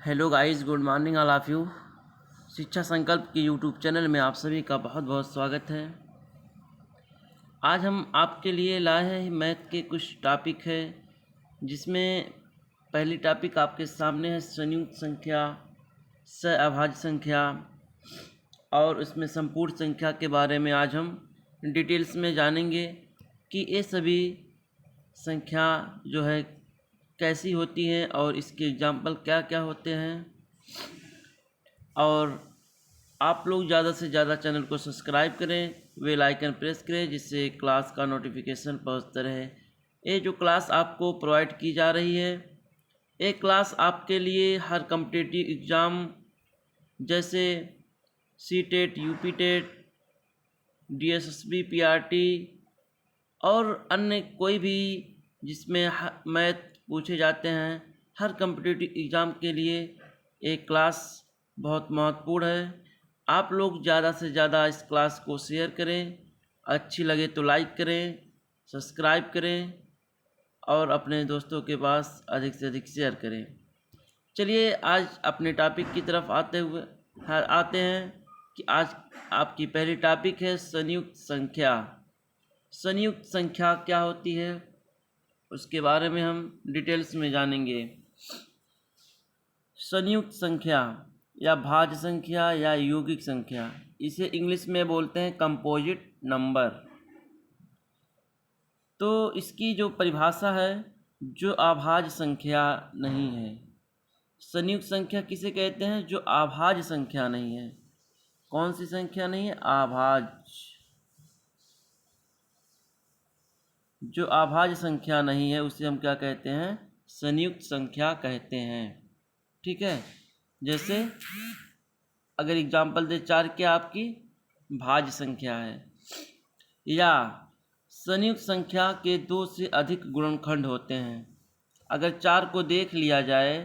Hello guys, good morning all of you. शिक्षा संकल्प के यूट्यूब चैनल में आप सभी का बहुत बहुत स्वागत है। आज हम आपके लिए लाए हैं मैथ के कुछ टॉपिक है, जिसमें पहली टॉपिक आपके सामने है संयुक्त संख्या, सहअभाज्य संख्या और उसमें संपूर्ण संख्या के बारे में आज हम डिटेल्स में जानेंगे कि ये सभी संख्या जो है कैसी होती हैं और इसके एग्जाम्पल क्या क्या होते हैं। और आप लोग ज़्यादा से ज़्यादा चैनल को सब्सक्राइब करें, बेल आइकन प्रेस करें, जिससे क्लास का नोटिफिकेशन पहुंचता रहे। ये जो क्लास आपको प्रोवाइड की जा रही है, ये क्लास आपके लिए हर कॉम्पिटिटिव एग्ज़ाम जैसे सी-टेट, यूपी-टेट, डीएसएसबी, पीआरटी और अन्य कोई भी जिसमें मैथ पूछे जाते हैं, हर कॉम्पिटिटिव एग्ज़ाम के लिए एक क्लास बहुत महत्वपूर्ण है। आप लोग ज़्यादा से ज़्यादा इस क्लास को शेयर करें, अच्छी लगे तो लाइक करें, सब्सक्राइब करें और अपने दोस्तों के पास अधिक से अधिक शेयर करें। चलिए आज अपने टॉपिक की तरफ आते हैं कि आज आपकी पहली टॉपिक है संयुक्त संख्या। संयुक्त संख्या क्या होती है उसके बारे में हम डिटेल्स में जानेंगे। संयुक्त संख्या या भाज्य संख्या या यौगिक संख्या, इसे इंग्लिश में बोलते हैं कंपोजिट नंबर। तो इसकी जो परिभाषा है, जो अभाज्य संख्या नहीं है। संयुक्त संख्या किसे कहते हैं? जो अभाज्य संख्या नहीं है। कौन सी संख्या नहीं है? अभाज्य। जो अभाज्य संख्या नहीं है उसे हम क्या कहते हैं? संयुक्त संख्या कहते हैं। ठीक है। जैसे अगर एग्जाम्पल दे, 4 क्या आपकी भाज्य संख्या है। या संयुक्त संख्या के 2 से अधिक गुणनखंड होते हैं। अगर 4 को देख लिया जाए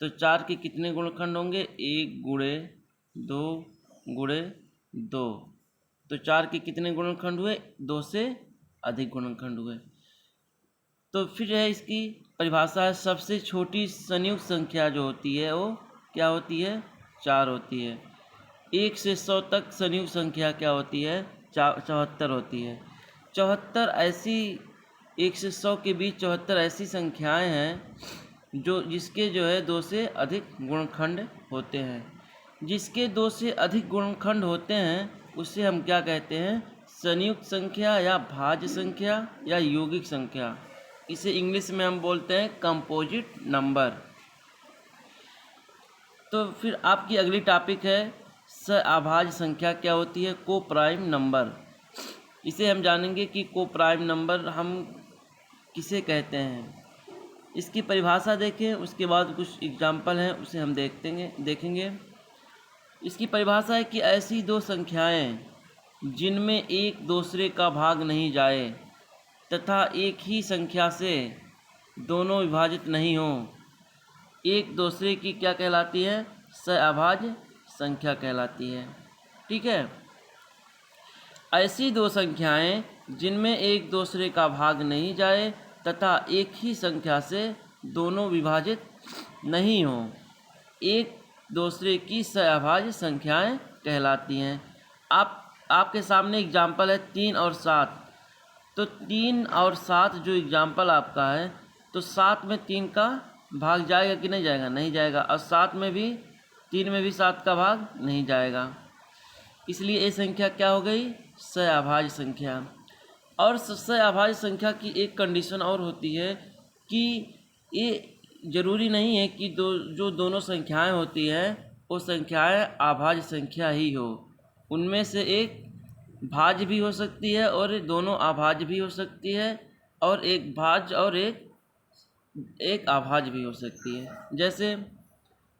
तो 4 के कितने गुणनखंड होंगे? 1 गुणे 2 गुणे 2। तो 4 के कितने गुणनखंड हुए? 2 से अधिक गुणनखंड हुए। तो फिर है इसकी परिभाषा है, सबसे छोटी संयुक्त संख्या जो होती है वो क्या होती है? 4 होती है। 1 से 100 तक संयुक्त संख्या क्या होती है? 74 होती है। 74 ऐसी 1 से 100 के बीच 74 ऐसी संख्याएं हैं जिसके जो है 2 से अधिक गुणनखंड होते हैं। जिसके 2 से अधिक गुणनखंड होते हैं उसे हम क्या कहते हैं? संयुक्त संख्या या भाज्य संख्या या यौगिक संख्या। इसे इंग्लिश में हम बोलते हैं कंपोजिट नंबर। तो फिर आपकी अगली टॉपिक है सहअभाज्य संख्या क्या होती है? को प्राइम नंबर। इसे हम जानेंगे कि को प्राइम नंबर हम किसे कहते हैं। इसकी परिभाषा देखें, उसके बाद कुछ एग्जाम्पल हैं उसे हम देखेंगे। इसकी परिभाषा है कि ऐसी दो संख्याएं जिनमें एक दूसरे का भाग नहीं जाए तथा एक ही संख्या से दोनों विभाजित नहीं हों, एक दूसरे की क्या कहलाती है? सहअभाज्य संख्या कहलाती है। ठीक है। ऐसी दो संख्याएं जिनमें एक दूसरे का भाग नहीं जाए तथा एक ही संख्या से दोनों विभाजित नहीं हों, एक दूसरे की सहअभाज्य संख्याएं कहलाती हैं। आपके सामने एग्जाम्पल है 3 और 7। तो 3 और 7 जो एग्जाम्पल आपका है, तो 7 में 3 का भाग जाएगा कि नहीं जाएगा? नहीं जाएगा। और 7 में भी 3 में भी 7 का भाग नहीं जाएगा। इसलिए ये संख्या क्या हो गई? सहअभाज्य संख्या। और सहअभाज्य संख्या की एक कंडीशन और होती है कि ये ज़रूरी नहीं है कि जो दोनों संख्याएं होती हैं वो संख्याएं अभाज्य संख्या ही हो। उनमें से एक भाज्य भी हो सकती है और दोनों अभाज्य भी हो सकती है, और एक भाज्य और एक अभाज्य भी हो सकती है। जैसे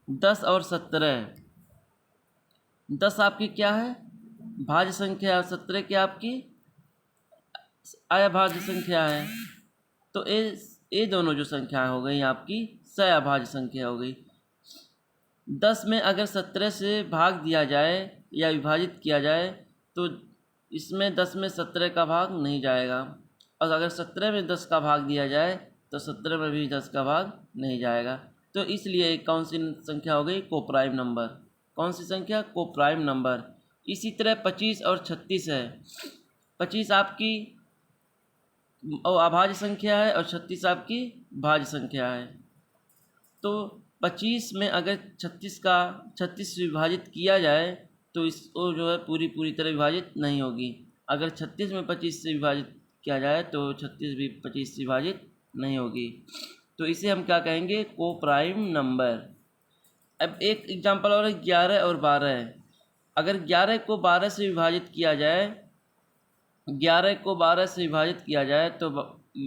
10 और 17। 10 आपकी क्या है? भाज्य संख्या। और 17 क्या आपकी अभाज्य संख्या है। तो ये दोनों जो संख्याएं हो गई आपकी सहअभाज्य संख्या हो गई। 10 में अगर 17 से भाग दिया जाए या विभाजित किया जाए तो इसमें 10 में 17 का भाग नहीं जाएगा, और अगर 17 में 10 का भाग दिया जाए तो 17 में भी 10 का भाग नहीं जाएगा। तो इसलिए कौन सी संख्या हो गई, कोप्राइम नंबर। कौन सी संख्या, कोप्राइम नंबर। इसी तरह 25 और 36 है। 25 आपकी अभाज्य संख्या है और 36 आपकी भाज्य संख्या है। तो 25 में अगर 36 से विभाजित किया जाए तो इसको जो है पूरी तरह विभाजित नहीं होगी। अगर 36 में 25 से विभाजित किया जाए तो 36 भी 25 से विभाजित नहीं होगी। तो इसे हम क्या कहेंगे, कोप्राइम नंबर। अब एक एग्जांपल और है 11 और 12। अगर 11 को 12 से विभाजित किया जाए, 11 को 12 से विभाजित किया जाए तो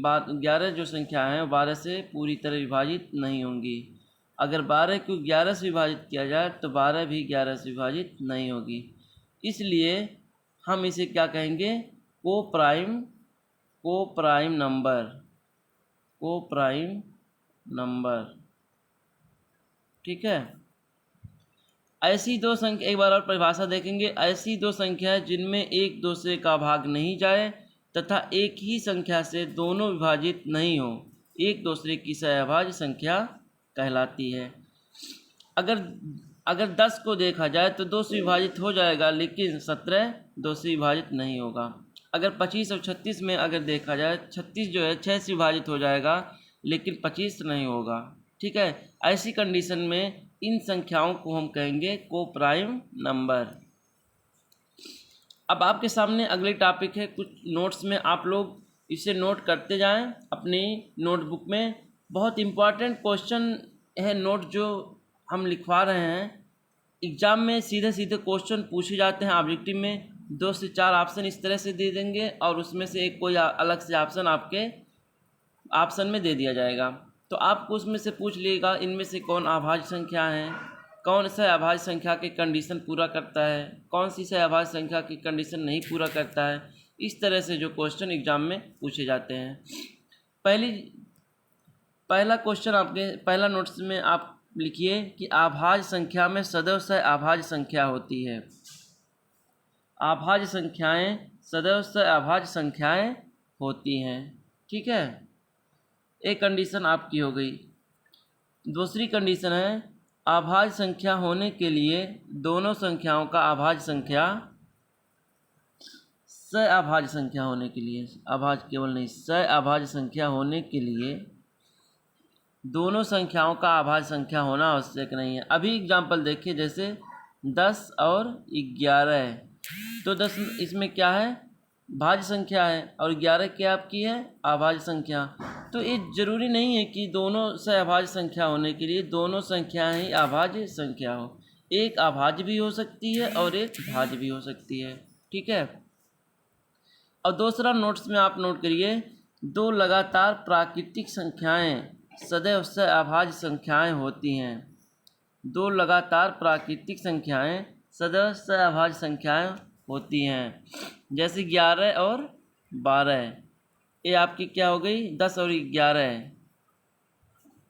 11 जो संख्या है वो 12 से पूरी तरह विभाजित नहीं होंगी। अगर 12 को 11 से विभाजित किया जाए तो 12 भी 11 से विभाजित नहीं होगी। इसलिए हम इसे क्या कहेंगे, कोप्राइम नंबर। ठीक है। ऐसी दो संख्या, एक बार और परिभाषा देखेंगे। ऐसी दो संख्याएं जिनमें एक दूसरे का भाग नहीं जाए तथा एक ही संख्या से दोनों विभाजित नहीं हो, एक दूसरे की सहअभाज्य संख्या कहलाती है। अगर 10 को देखा जाए तो 2 से विभाजित हो जाएगा, लेकिन 17 2 से विभाजित नहीं होगा। अगर 25 और 36 में अगर देखा जाए, 36 जो है 6 से विभाजित हो जाएगा, लेकिन 25 नहीं होगा। ठीक है। ऐसी कंडीशन में इन संख्याओं को हम कहेंगे कोप्राइम नंबर। अब आपके सामने अगले टॉपिक है, कुछ नोट्स में आप लोग इसे नोट करते जाएं अपनी नोटबुक में। बहुत इम्पॉर्टेंट क्वेश्चन है नोट जो हम लिखवा रहे हैं। एग्ज़ाम में सीधे क्वेश्चन पूछे जाते हैं। ऑब्जेक्टिव में 2 से 4 ऑप्शन इस तरह से दे देंगे और उसमें से एक कोई अलग से ऑप्शन आपके ऑप्शन में दे दिया जाएगा। तो आपको उसमें से पूछ लिएगा इनमें से कौन अभाज्य संख्या है, कौन सा अभाज्य संख्या की कंडीशन पूरा करता है, कौन सी से अभाज्य संख्या की कंडीशन नहीं पूरा करता है। इस तरह से जो क्वेश्चन एग्जाम में पूछे जाते हैं। पहला क्वेश्चन आपके पहला नोट्स में आप लिखिए कि अभाज्य संख्या में सदैव सहअभाज्य संख्या होती है। अभाज्य संख्याएं सदैव सहअभाज्य संख्याएं होती हैं। ठीक है, एक कंडीशन आपकी हो गई। दूसरी कंडीशन है अभाज्य संख्या होने के लिए दोनों संख्याओं का अभाज्य संख्या सहअभाज्य संख्या होने के लिए, अभाज्य केवल नहीं, सहअभाज्य संख्या होने के लिए दोनों संख्याओं का अभाज्य संख्या होना आवश्यक नहीं है। अभी एग्जाम्पल देखिए, जैसे 10 और 11। तो 10 इसमें क्या है, भाज्य संख्या है, और 11 क्या आपकी है, अभाज्य संख्या। तो ये जरूरी नहीं है कि दोनों सहअभाज्य संख्या होने के लिए दोनों संख्याएं ही अभाज्य संख्या हो। एक अभाज्य भी हो सकती है और एक भाज्य भी हो सकती है। ठीक है। और दूसरा नोट्स में आप नोट करिए, दो लगातार प्राकृतिक संख्याएं सदैव सहअभाज्य संख्याएं होती हैं। दो लगातार प्राकृतिक संख्याएं सदैव सहअभाज्य संख्याएं होती हैं। जैसे 11 और 12, ये आपकी क्या हो गई, 10 और 11,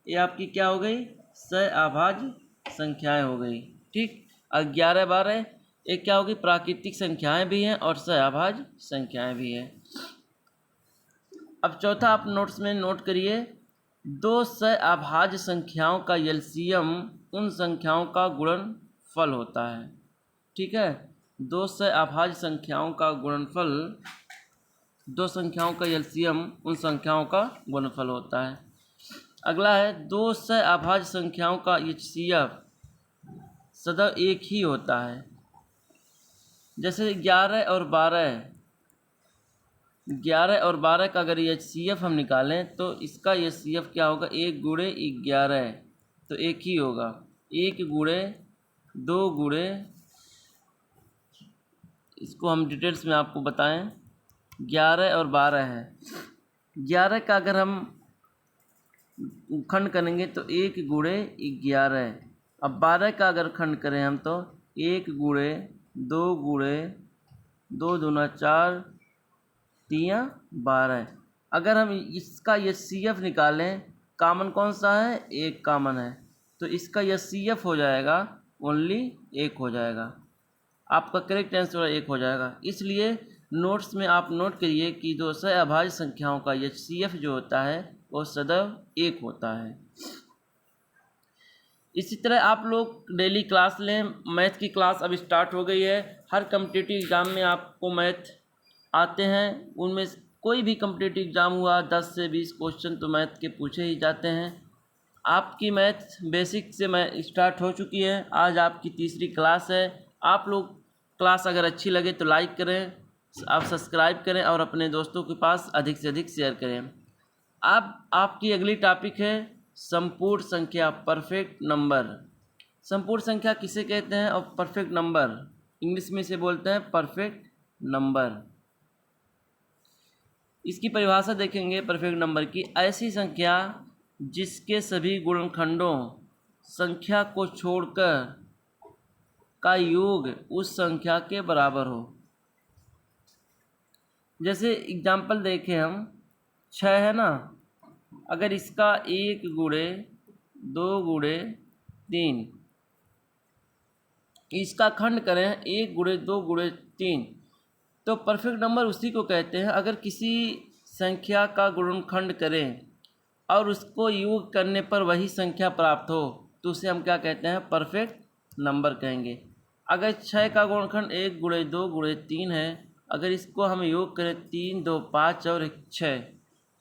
ये आपकी क्या हो गई, सहअभाज्य संख्याएं हो गई। ठीक। और 11 12 ये क्या होगी, प्राकृतिक संख्याएं भी हैं और सहअभाज्य संख्याएं भी हैं। अब चौथा आप नोट्स में नोट करिए, दो सहअभाज्य संख्याओं का एलसीएम उन संख्याओं का गुणनफल होता है। ठीक है। दो सहअभाज्य संख्याओं का गुणनफल, दो संख्याओं का एलसीएम उन संख्याओं का गुणनफल होता है। अगला है, दो सहअभाज्य संख्याओं का एचसीएफ सदैव एक ही होता है। जैसे 11 और 12, 11 और 12 का अगर एचसीएफ हम निकालें तो इसका एचसीएफ क्या होगा, 1 गुणे 11, तो एक ही होगा। 1 गुणे 2 गुणे, इसको हम डिटेल्स में आपको बताएं। 11 और 12 है, 11 का अगर हम खंड करेंगे तो 1 गुणे 11। अब 12 का अगर खंड करें हम तो 1 गुणे 2 गुणे 2 दूना 4 3 12। अगर हम इसका एचसीएफ निकालें, कॉमन कौन सा है, 1 कॉमन है, तो इसका एचसीएफ हो जाएगा ओनली 1 हो जाएगा। आपका करेक्ट आंसर 1 हो जाएगा। इसलिए नोट्स में आप नोट करिए कि दो सहअभाज्य संख्याओं का एचसीएफ जो होता है वो सदैव 1 होता है। इसी तरह आप लोग डेली क्लास लें। मैथ की क्लास अब स्टार्ट हो गई है। हर कम्पिटिटिव एग्ज़ाम में आपको मैथ आते हैं, उनमें कोई भी कम्पिटिटिव एग्ज़ाम हुआ 10 से 20 क्वेश्चन तो मैथ के पूछे ही जाते हैं। आपकी मैथ बेसिक से स्टार्ट हो चुकी है। आज आपकी तीसरी क्लास है। आप लोग क्लास अगर अच्छी लगे तो लाइक करें, आप सब्सक्राइब करें और अपने दोस्तों के पास अधिक से अधिक शेयर करें। अब आपकी अगली टॉपिक है संपूर्ण संख्या, परफेक्ट नंबर। संपूर्ण संख्या किसे कहते हैं और परफेक्ट नंबर इंग्लिश में से बोलते हैं परफेक्ट नंबर। इसकी परिभाषा देखेंगे परफेक्ट नंबर की, ऐसी संख्या जिसके सभी गुणनखंडों संख्या को छोड़कर का योग उस संख्या के बराबर हो। जैसे एग्जाम्पल देखें हम, 6 है ना, अगर इसका 1 गुणे 2 गुणे 3, इसका खंड करें 1 गुणे 2 गुणे 3, तो परफेक्ट नंबर उसी को कहते हैं। अगर किसी संख्या का गुणनखंड करें और उसको योग करने पर वही संख्या प्राप्त हो तो उसे हम क्या कहते हैं, परफेक्ट नंबर कहेंगे। अगर 6 का गुणनखंड 1 गुणे 2 गुणे 3 है, अगर इसको हम योग करें 3 2 5 और 1 6,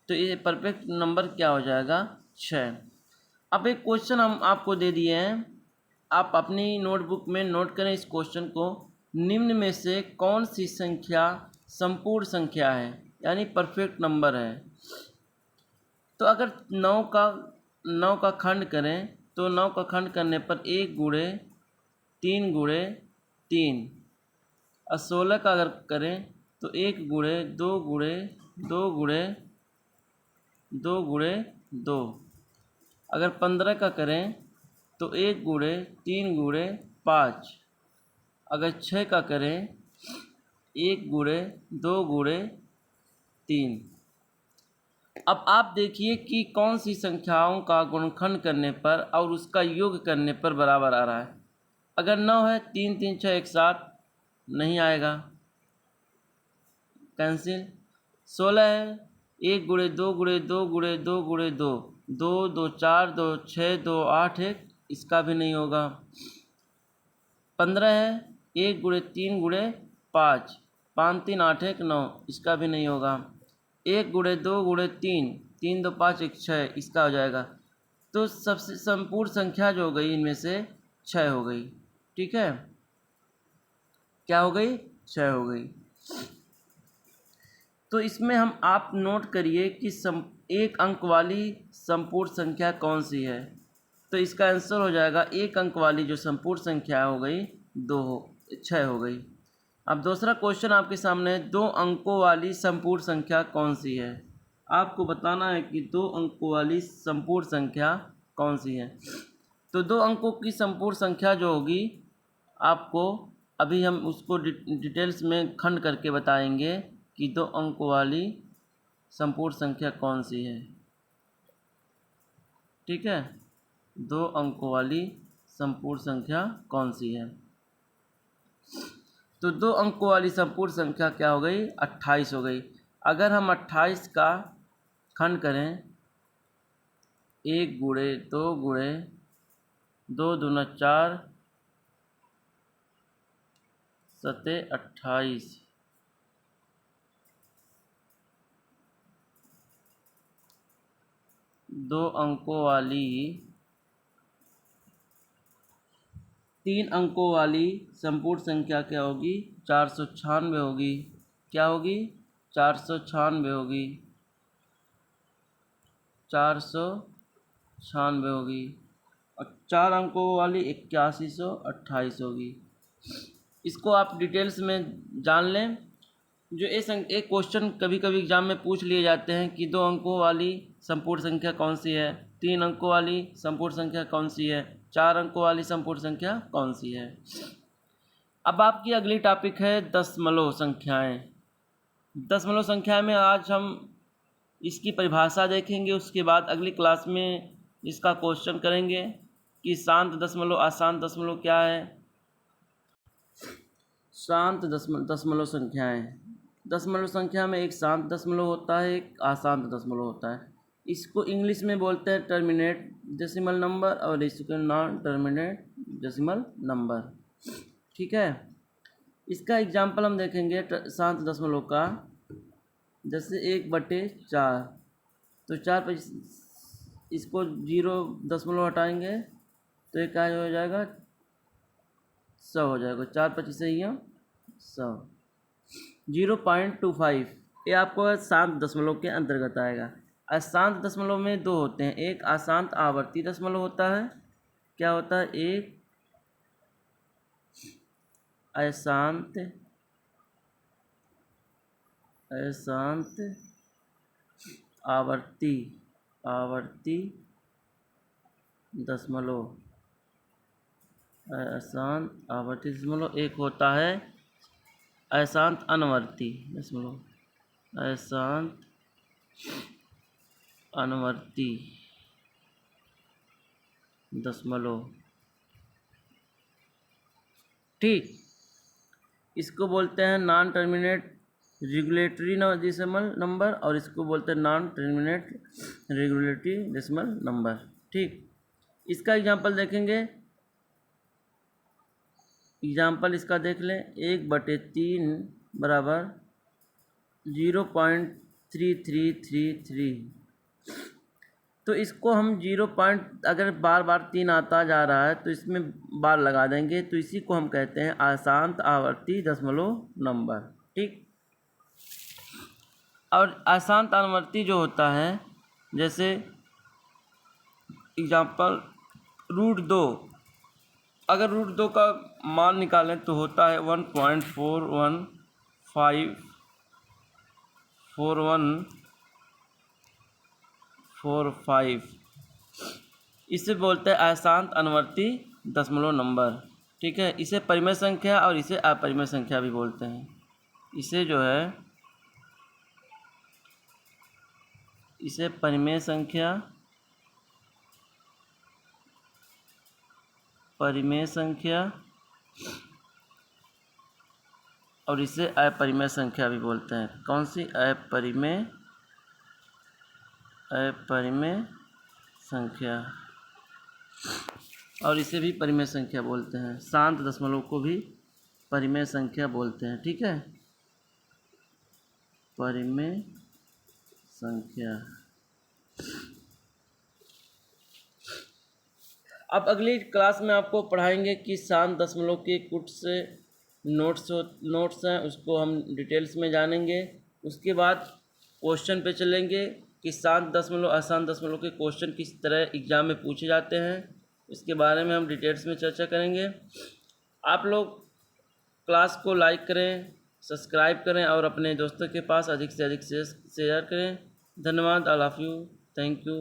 तो ये परफेक्ट नंबर क्या हो जाएगा, 6। अब एक क्वेश्चन हम आपको दे दिए हैं, आप अपनी नोटबुक में नोट करें इस क्वेश्चन को। निम्न में से कौन सी संख्या संपूर्ण संख्या है, यानी परफेक्ट नंबर है। तो अगर 9 का खंड करें तो 9 का खंड करने पर 1 गुणे 3 गुणे 3, और 16 का अगर करें तो 1 गुणे 2 गुणे 2 गुणे 2 गुणे 2, अगर 15 का करें तो 1 गुणे 3 गुणे 5, अगर 6 का करें 1 गुणे 2 गुणे 3। अब आप देखिए कि कौन सी संख्याओं का गुणनखंड करने पर और उसका योग करने पर बराबर आ रहा है। अगर 9 है, 3 3 6 1 7, नहीं आएगा, कैंसिल। 16 है, 1 गुणे 2 गुणे 2 गुणे 2 गुणे 2, 2 2 4 2 6 2 8 1, इसका भी नहीं होगा। 15 है, 1 गुणे 3 गुणे 5, 5 3 8 1 9, इसका भी नहीं होगा। 1 गुणे 2 गुणे 3, 3 2 5 1 6, इसका हो जाएगा। तो सबसे संपूर्ण संख्या जो हो गई इनमें से 6 हो गई। ठीक है, क्या हो गई, 6 हो गई। तो इसमें हम आप नोट करिए कि एक अंक वाली संपूर्ण संख्या कौन सी है। तो इसका आंसर हो जाएगा, एक अंक वाली जो संपूर्ण संख्या हो गई 6 हो गई। अब दूसरा क्वेश्चन आपके सामने है, 2 अंकों वाली संपूर्ण संख्या कौन सी है। आपको बताना है कि 2 अंकों वाली संपूर्ण संख्या कौन सी है। तो 2 अंकों की संपूर्ण संख्या जो होगी, आपको अभी हम उसको डिटेल्स में खंड करके बताएंगे कि 2 अंकों वाली संपूर्ण संख्या कौन सी है। ठीक है, 2 अंकों वाली संपूर्ण संख्या कौन सी है। तो 2 अंकों वाली संपूर्ण संख्या क्या हो गई, 28 हो गई। अगर हम 28 का खंड करें 1 गुणे 2 गुणे 2 दूना 4 सते 28, 2 अंकों वाली 3 अंकों वाली संपूर्ण संख्या क्या होगी, 496 होगी। क्या होगी, 496 होगी, 496 होगी। और 4 अंकों वाली 8128 होगी। इसको आप डिटेल्स में जान लें। जो एक क्वेश्चन कभी कभी एग्जाम में पूछ लिए जाते हैं कि 2 अंकों वाली संपूर्ण संख्या कौन सी है, 3 अंकों वाली संपूर्ण संख्या कौन सी है, 4 अंकों वाली संपूर्ण संख्या कौन सी है। अब आपकी अगली टॉपिक है दशमलव संख्याएं। दशमलव संख्या में आज हम इसकी परिभाषा देखेंगे, उसके बाद अगली क्लास में इसका क्वेश्चन करेंगे कि शांत दशमलव अशांत दशमलव क्या है। शांत दशमलव संख्याएं, दशमलव संख्या में एक शांत दशमलव होता है, एक अशांत दशमलव होता है। इसको इंग्लिश में बोलते हैं टर्मिनेट डेसिमल नंबर और इसको नॉन टर्मिनेट डेसिमल नंबर। ठीक है, इसका एग्जाम्पल हम देखेंगे शांत दशमलव का। जैसे 1/4, तो 4 पर इसको 0 हटाएंगे तो ये क्या हो जाएगा, 100 हो जाएगा। 4×25 ही 100। 0.25 ये आपको शांत दशमलव के अंतर्गत आएगा। अशांत दशमलव में दो होते हैं, एक अशांत आवर्ती दशमलव होता है। क्या होता है, एक अशांत आवर्ती दशमलव, अशांत आवर्ती दशमलव। एक होता है अशांत अनवर्ती दशमलव, अशांत अनवर्ती दशमलव। ठीक, इसको बोलते हैं non terminate regulatory decimal number और इसको बोलते हैं non terminate regulatory decimal number. ठीक, इसका एग्जांपल देखेंगे। एग्जांपल इसका देख लें, 1/3 बराबर 0.3333। तो इसको हम अगर बार बार 3 आता जा रहा है तो इसमें बार लगा देंगे, तो इसी को हम कहते हैं अशांत आवर्ती दशमलव नंबर। ठीक, और अशांत अनुवर्ती जो होता है, जैसे एग्जांपल √2, अगर √2 का मान निकालें तो होता है 1.4145। इसे बोलते हैं अशांत अनुवर्ती दशमलव नंबर। ठीक है, इसे परिमेय संख्या और इसे अपरिमेय संख्या भी बोलते हैं। इसे जो है, इसे परिमेय संख्या और इसे अपरिमेय संख्या भी बोलते हैं। कौन सी, अपरिमेय संख्या, और इसे भी परिमेय संख्या बोलते हैं। शांत दशमलव को भी परिमेय संख्या बोलते हैं। ठीक है, परिमेय संख्या। अब अगली क्लास में आपको पढ़ाएंगे कि शांत दशमलव के कुछ से नोट्स हैं, उसको हम डिटेल्स में जानेंगे। उसके बाद क्वेश्चन पे चलेंगे कि शांत दशमलव अशांत दशमलव के क्वेश्चन किस तरह एग्जाम में पूछे जाते हैं, इसके बारे में हम डिटेल्स में चर्चा करेंगे। आप लोग क्लास को लाइक करें, सब्सक्राइब करें और अपने दोस्तों के पास अधिक से अधिक शेयर करें। धन्यवाद। All of you, thank you.